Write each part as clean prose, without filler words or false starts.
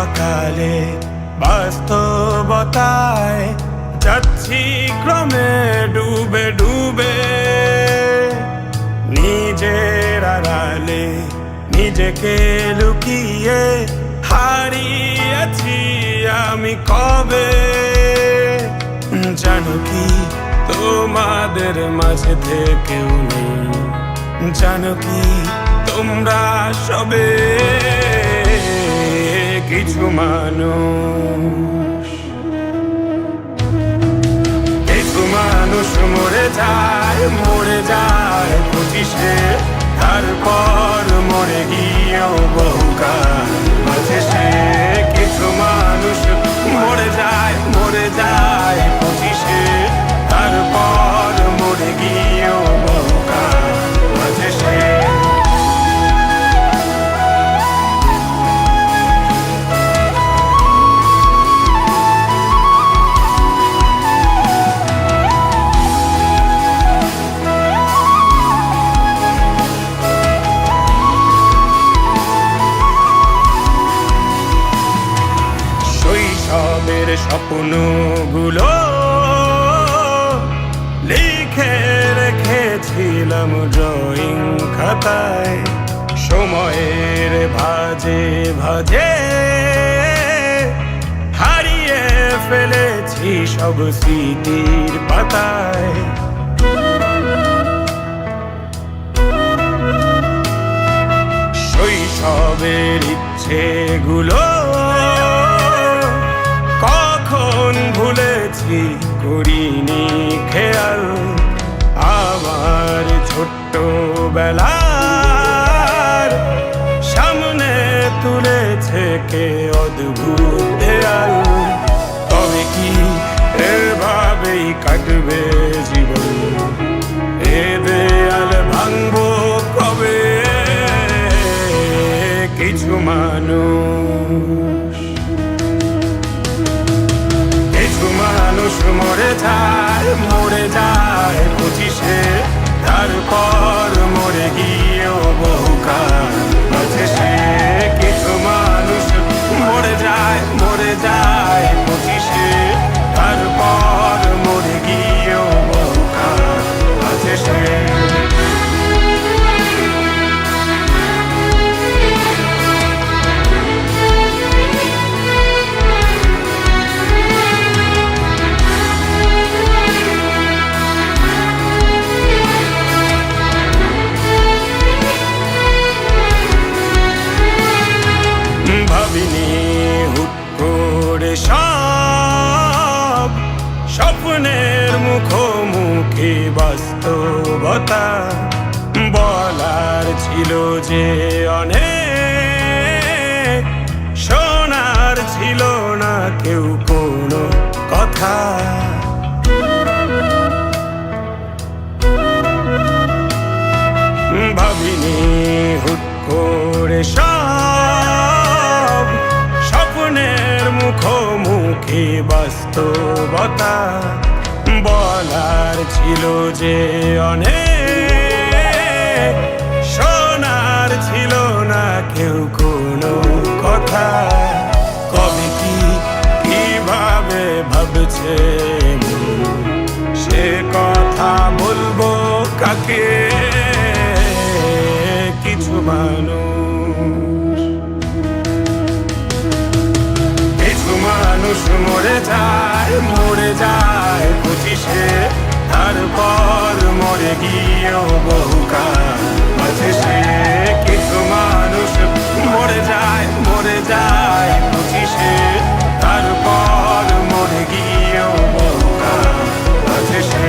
অকালে বাস্তবতায় যাচ্ছি ক্রমে ডুবে ডুবে, নিজের আড়ালে নিজেকে লুকিয়ে হারিয়েছি আমি কবে। জানো কি তোমাদের মাঝে থেকেও নেই, জানো কি তোমরা সবে কিছু মানুষ। কিছু মানুষ মরে যায় 25-এ, তারপর মরে গিয়েও বহুকাল বাঁচে সে। কিছু মানুষ মরে যায় 25-এ, তারপর মরে গিয়েও বহুকাল বাঁচে সে। শৈশবের স্বপ্নগুলো লিখে রেখেছিলাম ড্রয়িং খাতায়, সময়ের ভাজে ভাজে হারিয়ে ফেলেছি সব স্মৃতির পাতায়। শৈশবের ইচ্ছেগুলো কখন ভুলেছি করিনি খেয়াল, আমার ছোট্টবেলার সামনে তুলেছে কে অদ্ভুত দেয়াল। তবে কি এভাবেই কাটবে জীবন, এ দেয়াল ভাঙবো কবে? কিছু মানুষ মরে যায় 25-এ, তারপর মরে গিয়েও বহুকাল বাঁচে সে। কিছু মানুষ মরে যায় 25-এ, তারপর মরে গিয়েও বহুকাল বাঁচে সে। ভাবিনি হুট করে সব স্বপ্নের মুখোমুখি বাস্তবতা, বলার ছিল যে অনেক, শোনার ছিল না কেউ কোনো কথা। ভাবিনি হুট করে সব স্বপ্নের মুখোমুখি বাস্তবতা, বলার ছিল যে অনেক, শোনার ছিল না কেউ কোনো কথা। কবে কি কিভাবে ভাবছে সে কথা বলবো কাকে? কিছু মানুষ মরে যায় 25-এ, তারপর মরে গিয়েও বহুকাল বাঁচে সে। কিছু মানুষ মরে যায় 25-এ, তারপর মরে গিয়েও বহুকাল বাঁচে সে।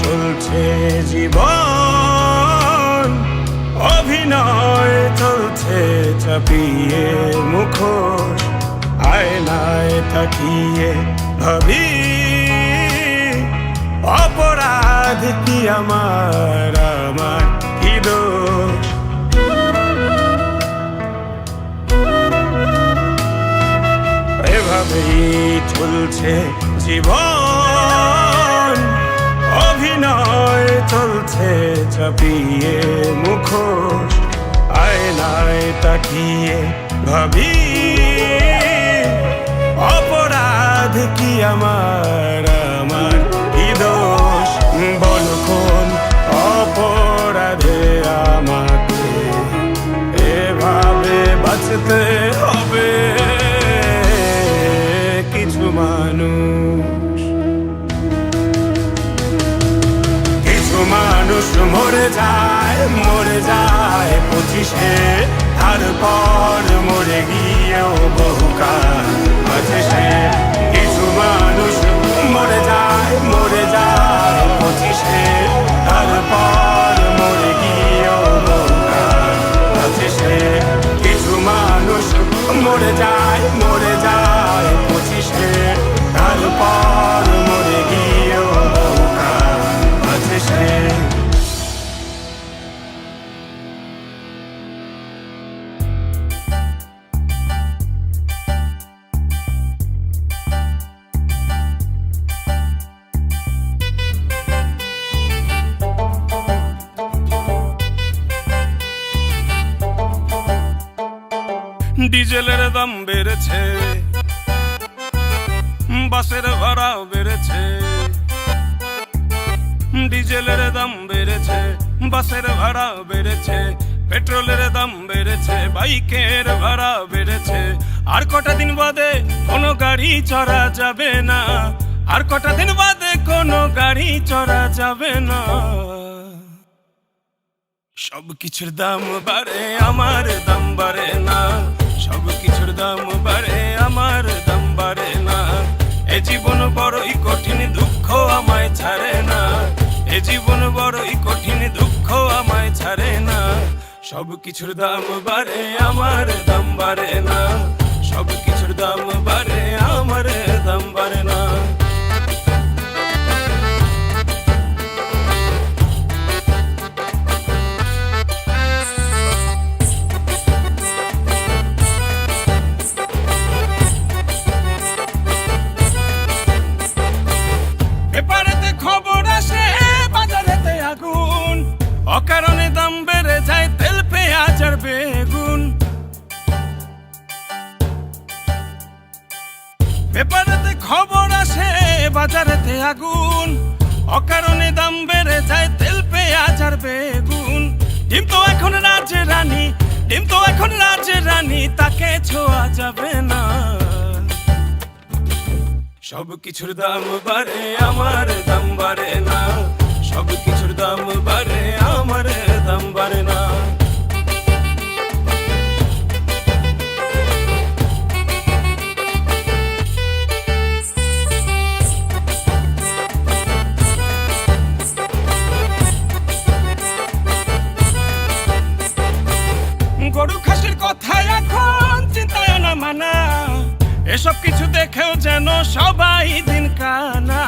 চলছে জীবন, অভিনয় চলছে চাপিয়ে মুখোশ, আয়নায় তাকিয়ে ভাবি অপরাধ অপরাধ কি আমার কি দোষ? এভাবেই চলছে জীবন, অভিনয় চলছে চাপিয়ে মুখোশ। আয়নায় তাকিয়ে ভাবি অপরাধ কি আমার কি দোষ? বল কোন অপরাধে আমাকে এভাবে বাঁচতে হবে? কিছু মানুষ মরে যায় 25-এ, তারপর মরে গিয়েও বহুকাল আছে সে। কিছু মানুষ মরে যায় 25-এ, তারপর মরে গিয়েও বহুকাল আছে সে। কিছু মানুষ মরে যায় 25-এ, তারপর মরে গিয়েও বহুকাল আছে সে। ডিজেলের দাম বেড়েছে, বাসের ভাড়া বেড়েছে। ডিজেলের দাম বেড়েছে, বাসের ভাড়া বেড়েছে, পেট্রোলের দাম বেড়েছে, বাইকের ভাড়া বেড়েছে। আর কটা দিন বাদে কোনো গাড়ি চড়া যাবে না, আর কটা দিন বাদে কোনো গাড়ি চড়া যাবে না। সব কিছুর দাম বাড়ে, আমার দাম বাড়ে না। সব কিছুর দাম বাড়ে, আমার দাম বাড়ে না। এ জীবন বড়ই কঠিন, দুঃখ আমায় ছাড়ে না। এ জীবন বড়ই কঠিন, দুঃখ আমায় ছাড়ে না। সব কিছুর দাম বাড়ে, আমার দাম বাড়ে না। সব কিছুর দাম বাড়ে, আমার দাম বাড়ে না। অকারণে দাম বেড়ে যায় তেল, পেঁয়াজ আর বেগুন। পেপারেতে খবর আসে বাজারেতে আগুন। অকারণে দাম বেড়ে যায় তেল, পেঁয়াজ আর বেগুন। ডিম তো এখন রাজরানী, ডিম তো এখন রাজরানী, তাকে ছোঁয়া যাবে না। সব কিছুর দাম বাড়ে, আমার দাম বাড়ে না। সব কিছুর দাম বাড়ে, আমার দাম বাড়ে না। গরু খাসির কথা এখন চিন্তায় না মানা, এসব কিছু দেখেও যেন সবাই দিন কানা।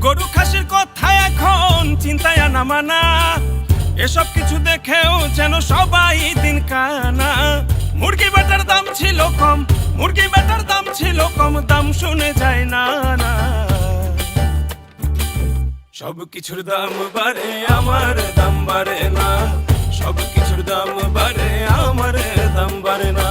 গরু খাসির কথা এখন চিন্তায় না মানা, এসব কিছু দেখেও যেন সবাই দিন কানা। মুরগি বেটার দাম ছিল কম, মুরগি বেটার দাম ছিল কম, দাম শুনে যায় না না। সব কিছুর দাম বাড়ে, আমার দাম বাড়ে না। সব কিছুর দাম বাড়ে, আমার দাম বাড়ে না।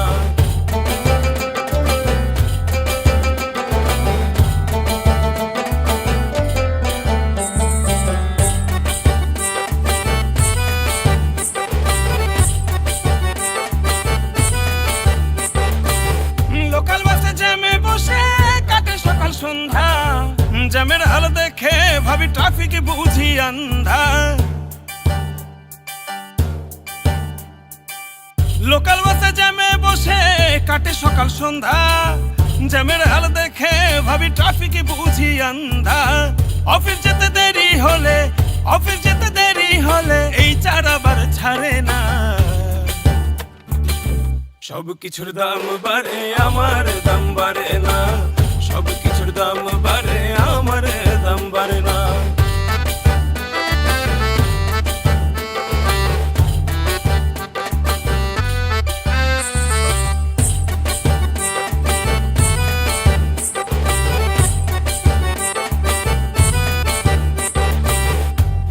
লোকাল বাসে জ্যামে বসে কাটে সকাল সন্ধ্যা, জ্যামের হাল দেখে ভাবি ট্রাফিক বুঝি আন্ধা। লোকাল বাসে জ্যামে বসে কাটে সকাল সন্ধ্যা, জ্যামের হাল দেখে ভাবি ট্রাফিক বুঝি আন্ধা। অফিস যেতে দেরি হলে, অফিস যেতে দেরি হলে এই চারাবার ছাড়ে না। সব কিছুর দাম বাড়ে, আমার দাম বাড়ে না। সব কিছুর দাম বাড়ে আমার দাম বাড়ে না।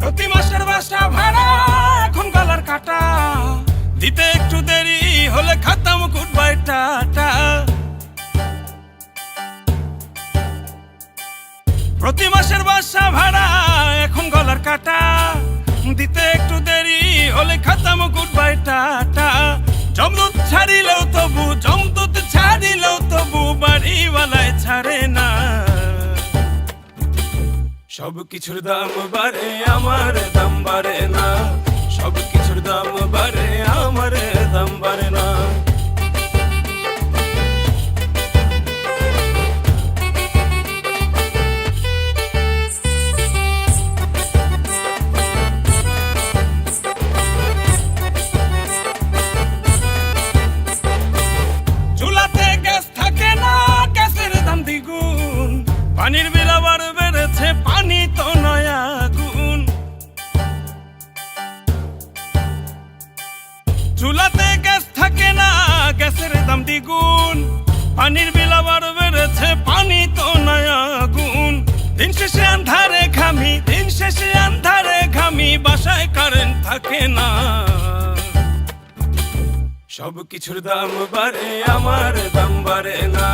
প্রতি মাসের বাসা ভাড়া এখন গলার কাটা, দিতে একটু দেরি হলে খাতাম গুড বাই টাটা। প্রতি মাসের বাসা ভাড়া এখন গলার কাটা, দিতে একটু দেরি হলে খাতাম গুড বাই টাটা। জমদূত ছাড়িলেও তবু, জমদূত ছাড়িলেও তবু বাড়িওয়ালায় ছাড়ে না। সব কিছুর দাম বাড়ে আমার দাম বাড়ে না, সব কিছুর দাম বাড়ে আমার দাম বাড়ে না। চুলাতে গ্যাস থাকে না, গ্যাসের দাম দ্বিগুণ। পানির বিল আবার বেড়েছে, পানি তো নয় আগুন। চুলাতে গ্যাস থাকে না, গ্যাসের দাম দ্বিগুণ। পানির বিল আবার বেড়েছে, পানি তো নয় আগুন। দিন শেষে আন্ধারে ঘামি, দিন শেষে আন্ধারে ঘামি, বাসায় কারেন্ট থাকে না। সব কিছুর দাম বাড়ে আমার দাম বাড়ে না,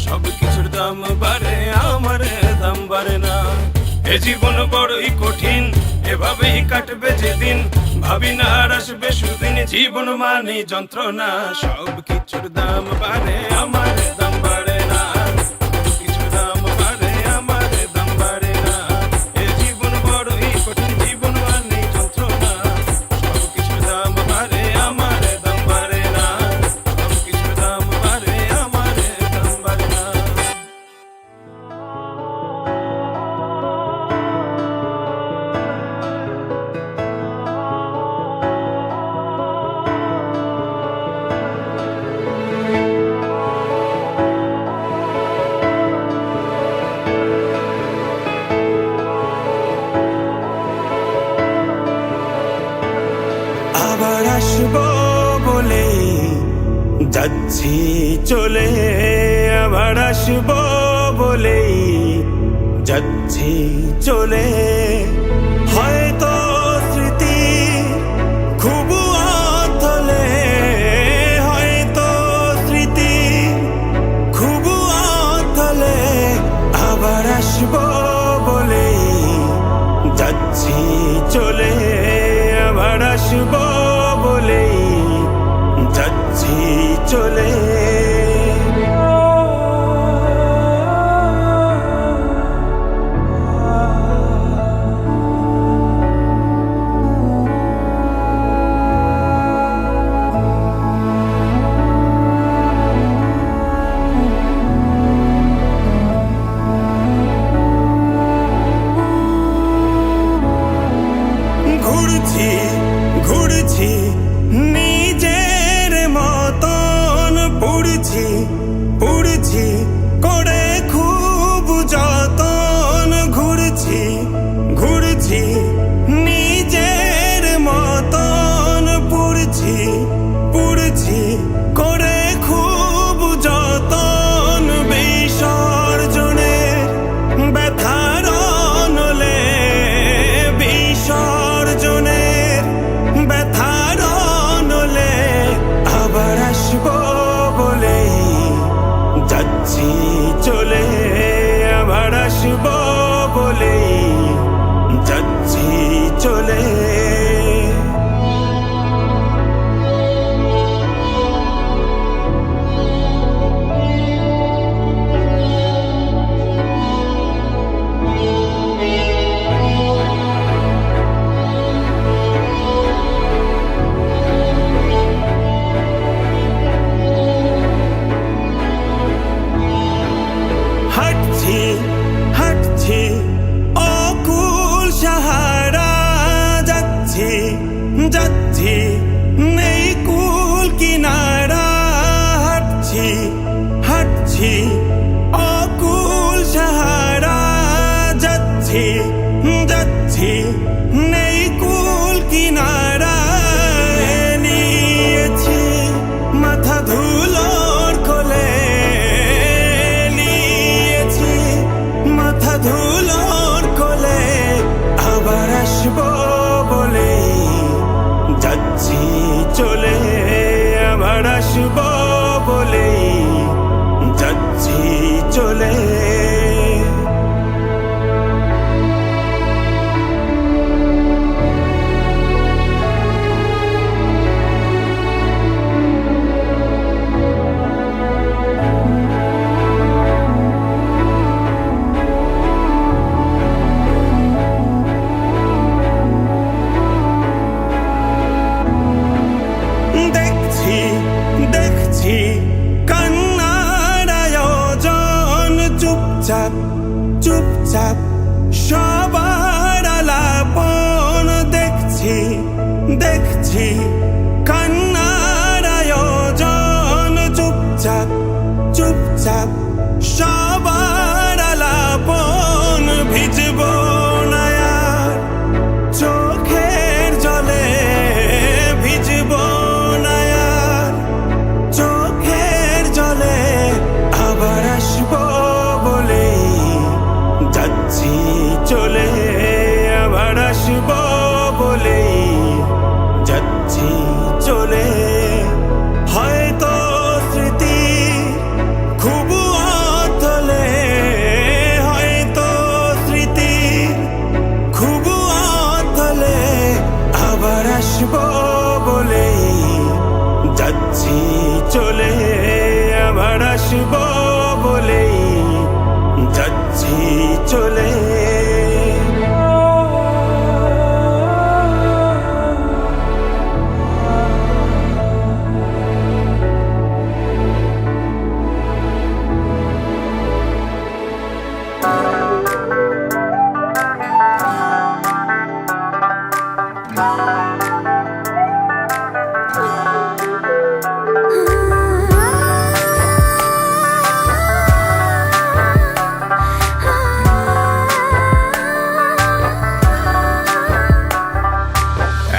সব কিছুর দাম বাড়ে আমার দাম বাড়ে না। এ জীবন বড়ই কঠিন, এভাবেই কাটবে যেদিন, ভাবি না আর আসবে সুদিন। জীবন মানে যন্ত্রণা, সব কিছুর দাম বাড়ে আমার দাম বাড়ে না, সব কিছুর দাম বাড়ে আমার দাম বাড়ে না। এ জীবন বড়ই কঠিন, জীবন মানে যন্ত্রণা, সব কিছুর দাম বাড়ে আমার দাম বাড়ে না, সব কিছুর দাম বাড়ে আমার দাম বাড়ে না। আবার আসবো বলে যাচ্ছি চলে, আবার আসবো বলে যাচ্ছি চলে। হয়তো স্মৃতি খুব অতলে, হয়তো স্মৃতি খুব অতলে। আবার আসবো বলে যাচ্ছি চলে, আবার আসবো বলে যাচ্ছি চলে। ঘুরছি ঘুরছি নিজের মতন, পুড়ছি পুড়ছি করে খুব যতন। ঘুরছি ঘুরছি নিজের মতন, পুড়ছি পুড়ছি করে খুব যতন। বিসর্জনের ব্যথার নলে, বিসর্জনের ব্যথার নলে। আবার আসবো বলে যাচ্ছি চলে, আবার আসবো বলে যাচ্ছি চলে। হাঁটছি হাঁটছি অকুল সাহারা, যাচ্ছি যাচ্ছি নেই কুল কিনারা। হাঁটছি হাঁটছি অকুল মাথা ধুলোর কোলে নিয়েছি, মাথা ধুলোর কোলে আবার আসবো বলে যাচ্ছি চলে, আবার আসবো বলে যাচ্ছি চলে। দেখছি কান্নার আয়োজন, চুপচাপ চুপচাপ সবার আলাপন। দেখছি কান্নার আয়োজন, চুপচাপ চুপচাপ সবার আলাপন। ভিজব না আর চোখের জলে, ভিজব না আর চোখের জলে আবার আসবো বলে যাচ্ছি চলে, আবার আসবো বলে যাচ্ছি চলে। হয়তো স্মৃতি খুব অতলে, হয়তো স্মৃতি খুব অতলে আবার আসবো বলে যাচ্ছি চলে, আবার আসবো বলে যাচ্ছি চলে।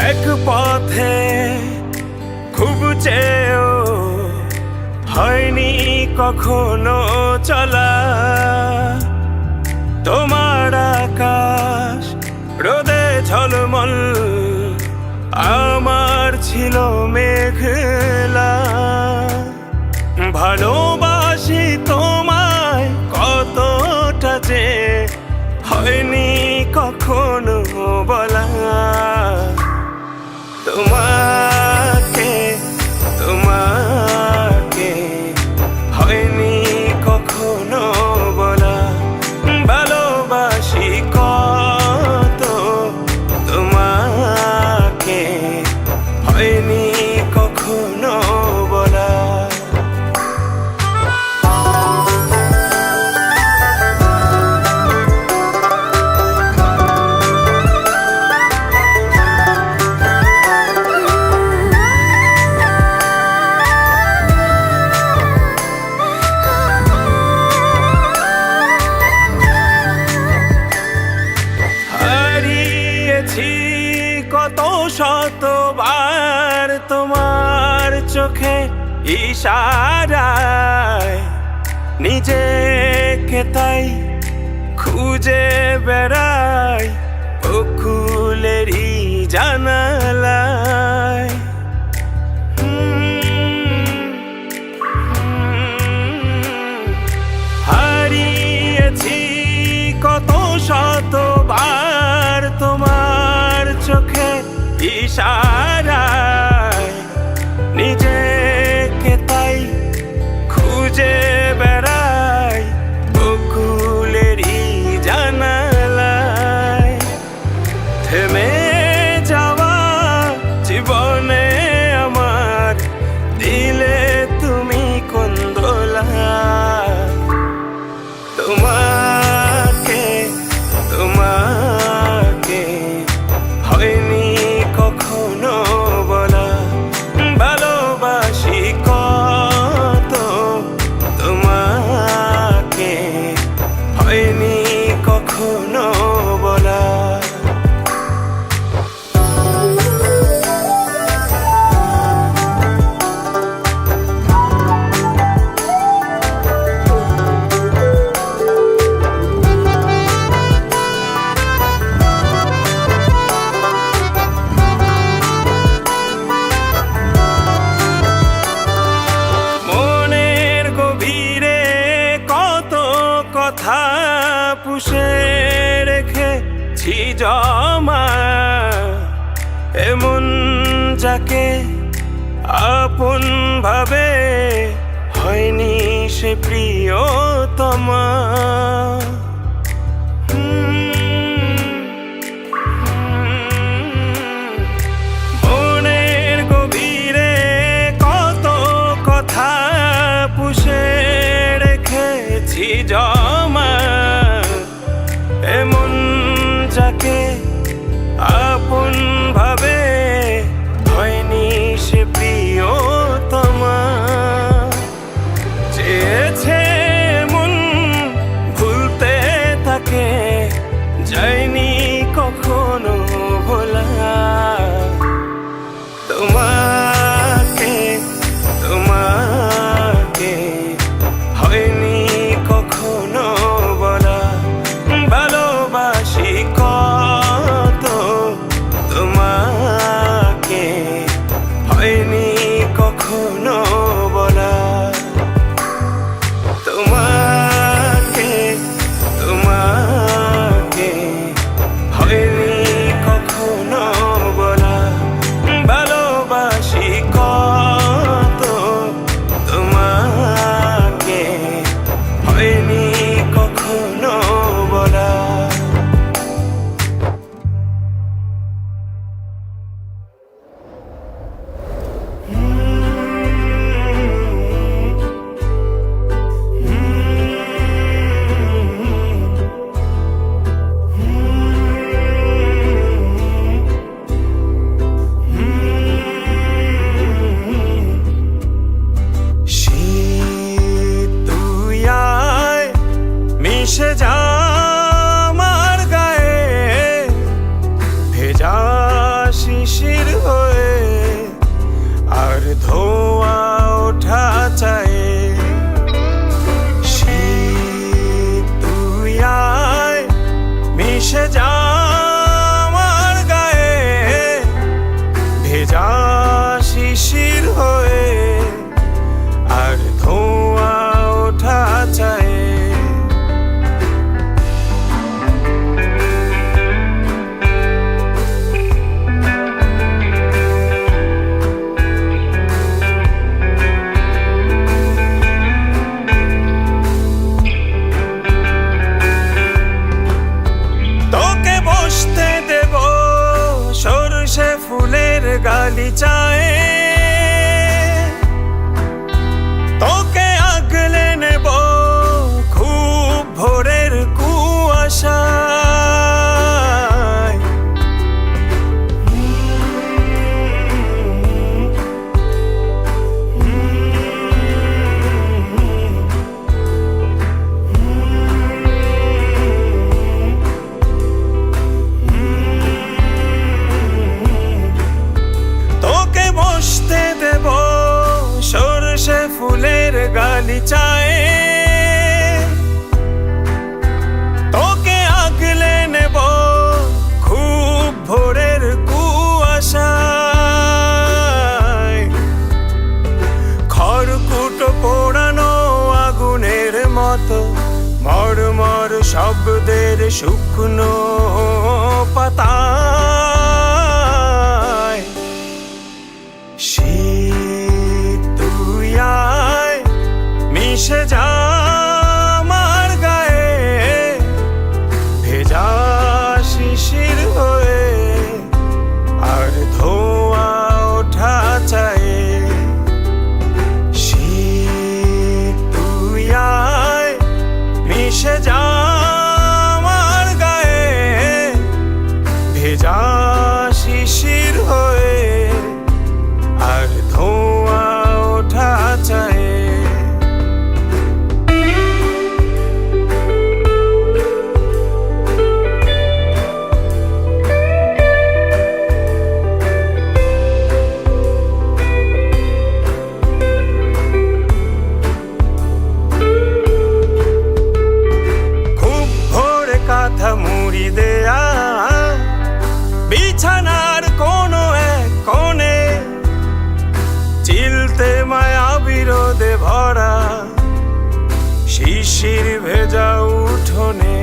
এক পথে খুব চেয়েও হয়নি কখনো চলা, তোমার আকাশ রোদে ঝলমল, আমার ছিল মেঘলা। ভালোবাসি তোমায় কতটা যে হয়নি কখনো বলা। তোমাকে তোমাকে হয়নি কখনো বলা, ভালোবাসি কত তোমাকে হয়নি কখনো বলা। কত শতবার তোমার চোখে ইশারায়, নিজেকে তাই খুঁজে বেড়াই বকুলেরই জানালায়। হারিয়েছি কত শতবার তোমার চোখে ইশারায়, নিজেকে তাই খুঁজে বেড়াই বকুলেরই জানালায়। থেমে যাওয়া পুষে রেখেছি জমা, এমন যাকে আপন ভাবে হয়নি সে প্রিয়তমা। মনের গভীরে কত কথা পুষে রেখেছি জমা, এমন যাকে আপন ভাবে হয়নি সে প্রিয়তমা। চেয়েছে মন ভুলতে তাকে, যায়নি কখনো ভোলা। তোমাকে তোমাকে হয়নি কখনো বলা, ভালোবাসি কত তোমাকে হয়নি কখনো বলা। তোমাকে তোমাকে হয়নি কখনো বলা, ভালোবাসি কত তোমাকে হয়নি কখনো বলা। মিশে যা আমার গায়ে ভেজা শিশির হয়ে, আর ধোয়া ওঠা চায়। শীত তুই আয় মিশে যা আমার গায়ে ভেজা শিশির হয়ে, আর ধোয়া ওঠা চায়। বসতে দেব সরষে ফুলের গালিচায়, তোকে আগলে নেব খুব ভোরের কুয়াশায়। বসতে দেব সরষে ফুলের গালিচায়, তোকে আগলে নেব খুব ভোরের কুয়াশায়। খড়কুটো পোড়ানো আগুনের মতো মরমর শব্দের শুকনো পাতা। শীত তুই আয় মিশে যা আমার গায়ে ভেজা শিশির হয়ে, আর ধোয়া ওঠা চায়। শীত তুই আয় মিশে যা আমার গায়ে ভেজা শিশির হয়ে, আর ধোঁয়া ওঠা চায়। খুব ভোরে কাঁথা মুড়ি দেয়া বিছানার কোনো এক কোণে, চিলতে মায়া বিরোধে ভরা শিশির ভেজা উঠোনে।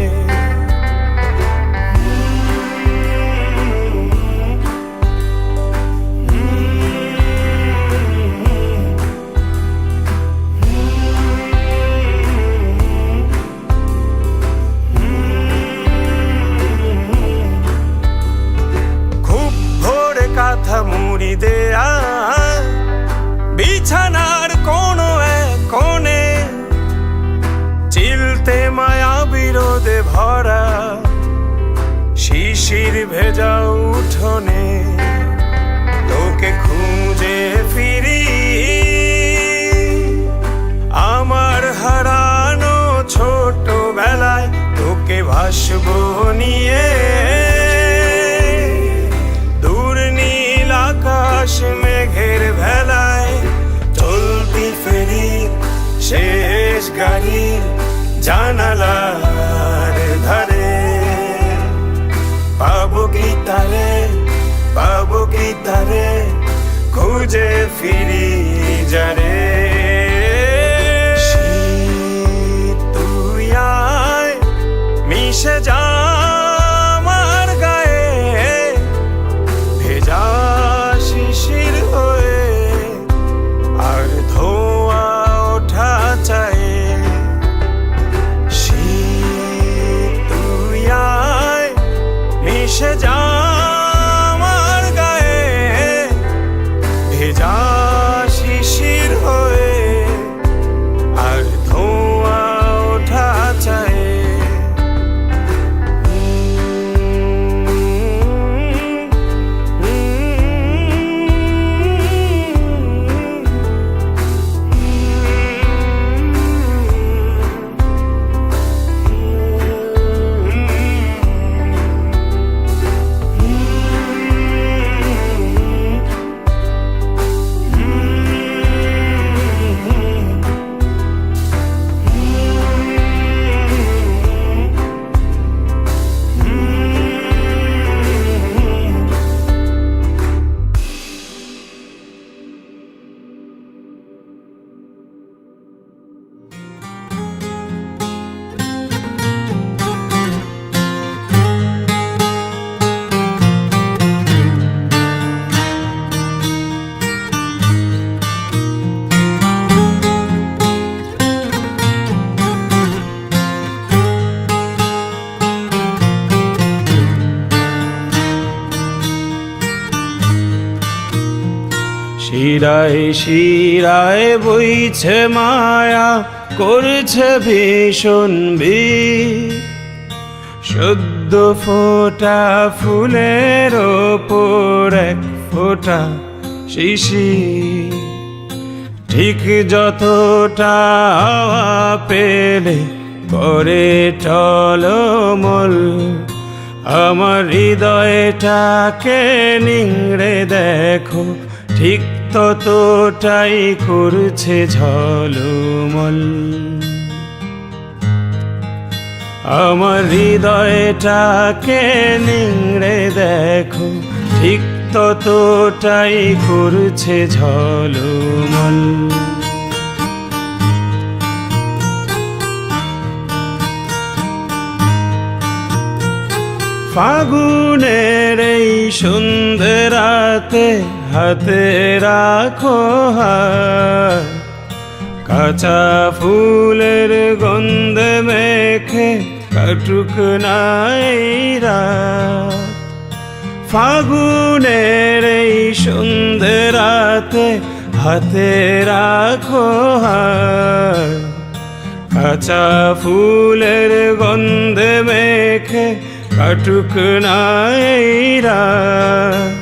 আসবো নিয়ে দূর নীল আকাশ মেঘের ভেলায়, চলতি ফেরি শেষ গাড়ি জানালার ধারে। পাবো কি তারে খুঁজে ফিরি যারে। শীত তুই আয় মিশে যা আমার গায়ে, ভেজা শিশির হয়ে আর ধোঁয়া ওঠা চায়। শীত তুই আয় মিশে যা আমার গায়ে, ভেজা শিশির হয়ে আর ধোঁয়া ওঠা চায়। শিরায় শিরায় বইছে মায়া, করছে ভীষণ বিষ। সদ্য ফোটা ফুলের ওপর এক ফোঁটা শিশির, ঠিক যতটা হাওয়া পেলে করে টলমল। আমার হৃদয়টাকে নিংড়ে দেখো, ঠিক ততটাই করছে ঝলমল। আমার হৃদয়টাকে নিংড়ে দেখো, ঠিক ততটাই করছে ঝলমল। ফাগুনের এই সন্ধ্যে রাতে হাতে রাখো হাত, কাঁচা ফুলের গন্ধে মেখে কাটুক না এই রাত। ফাগুনের এই সন্ধ্যে রাতে হাতে রাখো হাত, কাঁচা ফুলের গন্ধে মেখে কাটুক না এই রাত।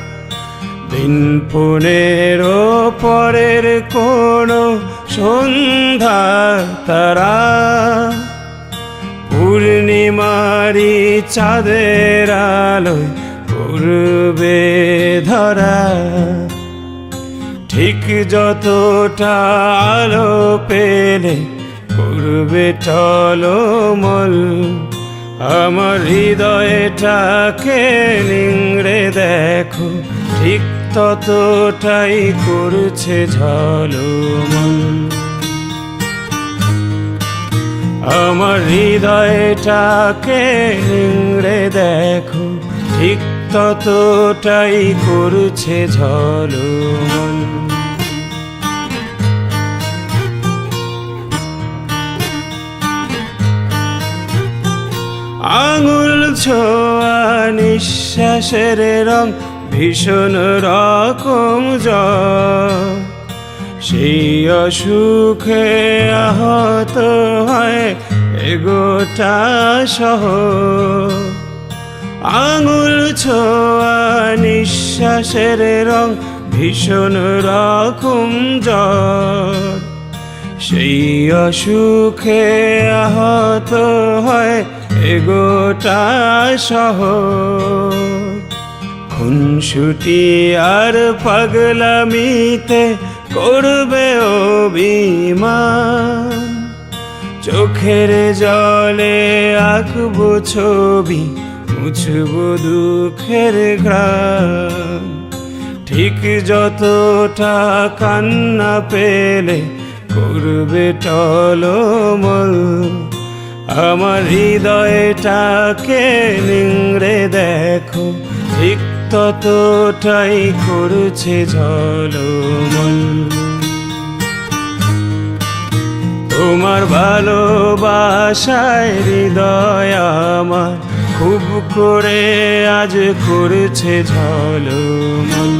দিন 15 পরের কোনো সন্ধ্যা তারা, পূর্ণিমারি চাঁদের আলোয় করবে ধরা। ঠিক যতটা আলো পেলে করবে টলমল। আমার হৃদয়টাকে নিংড়ে দেখো, ঠিক ততটাই করছে ঝলমল। আমার হৃদয়টাকে নিংড়ে দেখো, ঠিক ততটাই করছে ঝলমল। আঙুল ছোঁয়া নিঃশ্বাসের রং ভীষণ রকম জ্বর, সেই অসুখে আহত হয় এগোটা শহর। আঙুল ছোঁয়া নিঃশ্বাসের রং ভীষণ রকম জ্বর, সেই অসুখে আহত হয় এ গোটা শহর। খুনসুটি আর পাগলামিতে করবে অভিমান, চোখের জলে আঁকবো ছবি, মুছবো দুঃখের ঘ্রাণ। ঠিক যতটা কান্না পেলে করবে টলমল, আমার হৃদয়টাকে নিংড়ে দেখো, ঠিক ততটাই করছে ঝলমল। তোমার ভালোবাসায় হৃদয় আমার খুব করে আজ করছে ঝলমল।